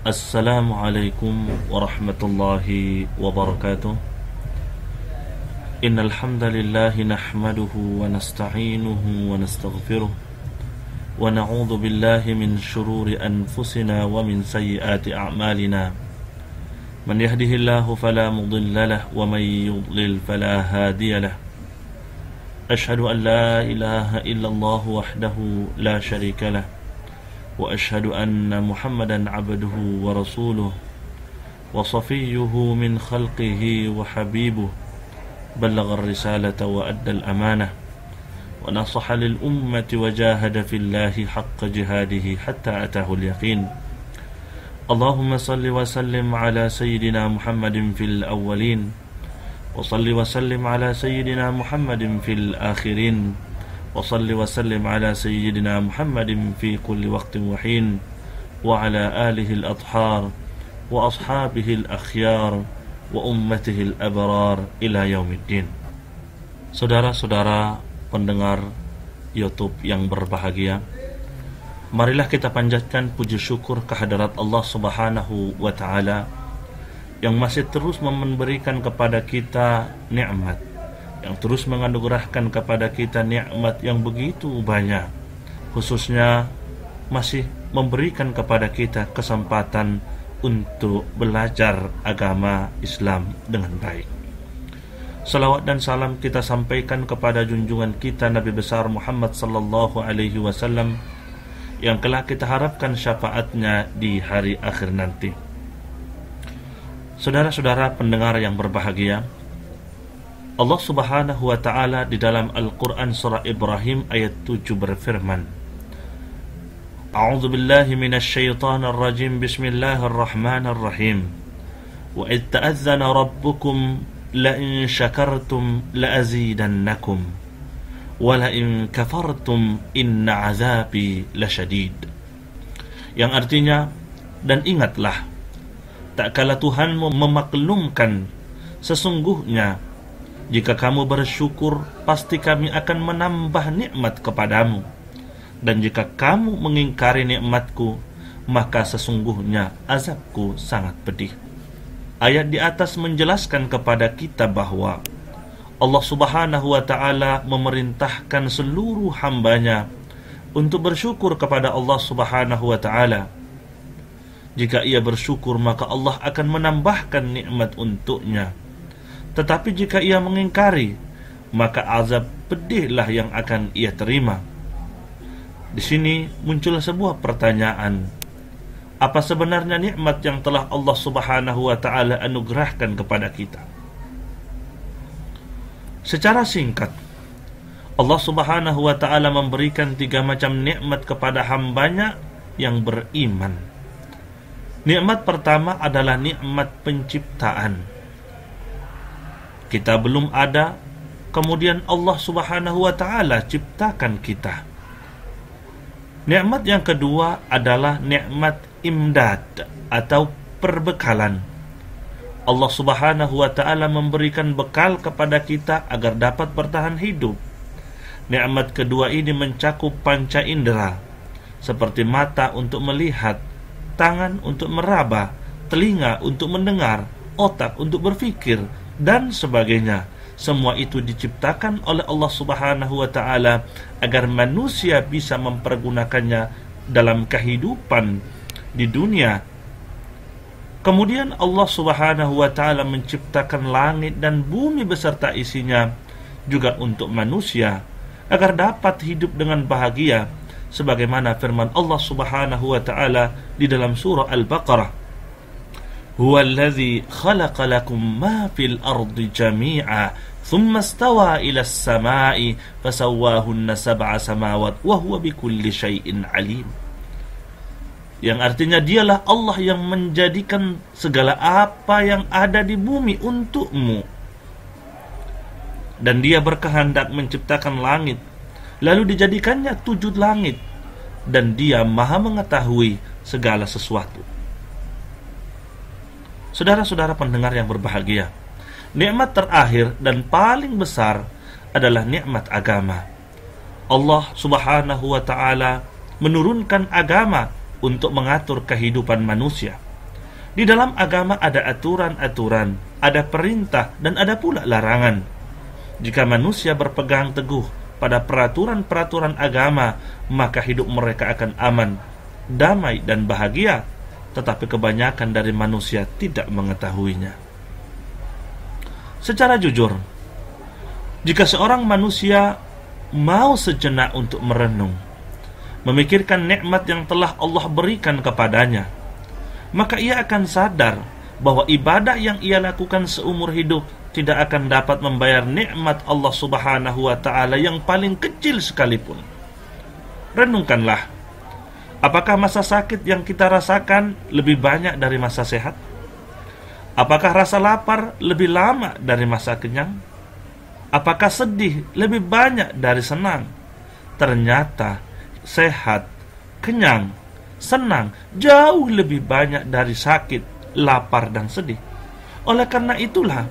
Assalamualaikum warahmatullahi wabarakatuh. Innal hamdalillah nahmaduhu wa nasta'inuhu wa nastaghfiruh wa na'udzu billahi min shururi anfusina wa min sayyiati a'malina. Man yahdihillahu fala mudilla lahu wa man yudlil fala hadiya lahu. Ashhadu an la ilaha illallah wahdahu la syarika lahu wa ashhadu anna Muhammadan abduhu wa rasuluh wa safiyyuhu min khalqihi wa habibuh ballagha ar-risalata wa adda al-amanah wa nasaha lil ummati wa jahada fillahi haqqa jihadihi hatta atahu al-yaqin. Allahumma salli wa sallim ala sayyidina Muhammadin fil awwalin wa salli wa sallim ala sayyidina Muhammadin fil akhirin wa salli wa sallim ala sayyidina Muhammadin fi kulli waqtin wa hin wa ala alihi al-athhar wa ashabihi al-akhyar wa ummatihi al-abrar ila yaumiddin. Saudara-saudara pendengar YouTube yang berbahagia, marilah kita panjatkan puji syukur kehadirat Allah Subhanahu wa taala yang masih terus memberikan kepada kita nikmat, yang terus menganugerahkan kepada kita nikmat yang begitu banyak, khususnya masih memberikan kepada kita kesempatan untuk belajar agama Islam dengan baik. Salawat dan salam kita sampaikan kepada junjungan kita Nabi besar Muhammad sallallahu alaihi wasallam yang kelak kita harapkan syafaatnya di hari akhir nanti. Saudara-saudara pendengar yang berbahagia, Allah Subhanahu wa taala di dalam Al-Qur'an surah Ibrahim ayat 7 berfirman, A'udzu billahi minasy syaithanir rajim. Bismillahirrahmanirrahim. Wa id ta'azzana rabbukum la in syakartum la azidannakum wa la in kafartum inna 'adzabi lasyadid. Yang artinya, dan ingatlah tak kala Tuhanmu memaklumkan, sesungguhnya jika kamu bersyukur pasti kami akan menambah nikmat kepadamu, dan jika kamu mengingkari nikmatku maka sesungguhnya azabku sangat pedih. Ayat di atas menjelaskan kepada kita bahwa Allah Subhanahu wa ta'ala memerintahkan seluruh hambanya untuk bersyukur kepada Allah Subhanahu wa ta'ala. Jika ia bersyukur maka Allah akan menambahkan nikmat untuknya. Tetapi jika ia mengingkari maka azab pedihlah yang akan ia terima. Di sini muncul sebuah pertanyaan. Apa sebenarnya nikmat yang telah Allah Subhanahu wa taala anugerahkan kepada kita? Secara singkat, Allah Subhanahu wa taala memberikan 3 macam nikmat kepada hambanya yang beriman. Nikmat pertama adalah nikmat penciptaan. Kita belum ada, kemudian Allah Subhanahu wa taala ciptakan kita. Nikmat yang kedua adalah nikmat imdad atau perbekalan. Allah Subhanahu wa taala memberikan bekal kepada kita agar dapat bertahan hidup. Nikmat kedua ini mencakup panca indera, seperti mata untuk melihat, tangan untuk meraba, telinga untuk mendengar, otak untuk berpikir, dan sebagainya. Semua itu diciptakan oleh Allah Subhanahu wa taala agar manusia bisa mempergunakannya dalam kehidupan di dunia. Kemudian Allah Subhanahu wa taala menciptakan langit dan bumi beserta isinya juga untuk manusia agar dapat hidup dengan bahagia, sebagaimana firman Allah Subhanahu wa taala di dalam surah Al-Baqarah, Huwallazi khalaqa lakum ma fil ardi jami'a thumma istawa ila as-sama'i fasawwahunna sab'a samawat wa huwa bikulli syai'in alim. Yang artinya dialah Allah yang menjadikan segala apa yang ada di bumi untukmu, dan dia berkehendak menciptakan langit, lalu dijadikannya 7 langit, dan dia maha mengetahui segala sesuatu. Saudara-saudara pendengar yang berbahagia, nikmat terakhir dan paling besar adalah nikmat agama. Allah Subhanahu wa ta'ala menurunkan agama untuk mengatur kehidupan manusia. Di dalam agama ada aturan-aturan, ada perintah, dan ada pula larangan. Jika manusia berpegang teguh pada peraturan-peraturan agama, maka hidup mereka akan aman, damai, dan bahagia. Tetapi kebanyakan dari manusia tidak mengetahuinya. Secara jujur, jika seorang manusia mau sejenak untuk merenung, memikirkan nikmat yang telah Allah berikan kepadanya, maka ia akan sadar bahwa ibadah yang ia lakukan seumur hidup tidak akan dapat membayar nikmat Allah Subhanahu wa ta'ala yang paling kecil sekalipun. Renungkanlah, apakah masa sakit yang kita rasakan lebih banyak dari masa sehat? Apakah rasa lapar lebih lama dari masa kenyang? Apakah sedih lebih banyak dari senang? Ternyata sehat, kenyang, senang jauh lebih banyak dari sakit, lapar, dan sedih. Oleh karena itulah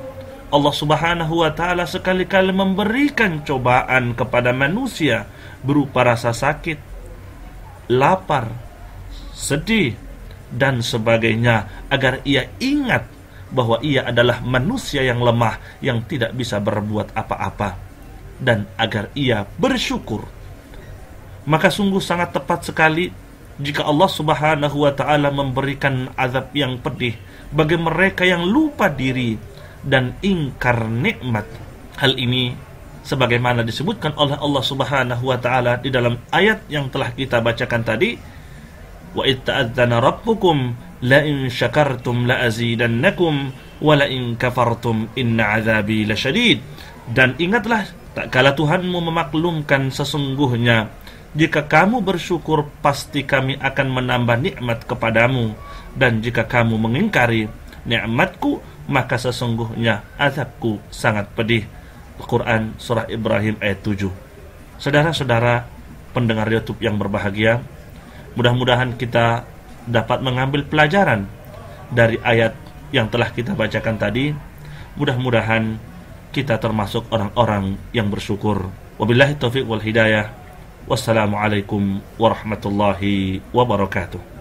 Allah Subhanahu wa ta'ala sekali-kali memberikan cobaan kepada manusia berupa rasa sakit, lapar, sedih, dan sebagainya, agar ia ingat bahwa ia adalah manusia yang lemah, yang tidak bisa berbuat apa-apa, dan agar ia bersyukur. Maka sungguh sangat tepat sekali jika Allah Subhanahu wa ta'ala memberikan azab yang pedih bagi mereka yang lupa diri dan ingkar nikmat. Hal ini sebagaimana disebutkan oleh Allah Subhanahu wa ta'ala di dalam ayat yang telah kita bacakan tadi, wa id ta'adzana rabbukum la in syakartum la azidannakum wa la in kafartum inna azabi lasyadid. Dan ingatlah, tak kala Tuhanmu memaklumkan, sesungguhnya jika kamu bersyukur pasti kami akan menambah nikmat kepadamu, dan jika kamu mengingkari nikmatku maka sesungguhnya azabku sangat pedih. Al-Quran Surah Ibrahim ayat 7. Saudara-saudara pendengar YouTube yang berbahagia, mudah-mudahan kita dapat mengambil pelajaran dari ayat yang telah kita bacakan tadi. Mudah-mudahan kita termasuk orang-orang yang bersyukur. Wabillahi taufiq wal hidayah. Wassalamualaikum warahmatullahi wabarakatuh.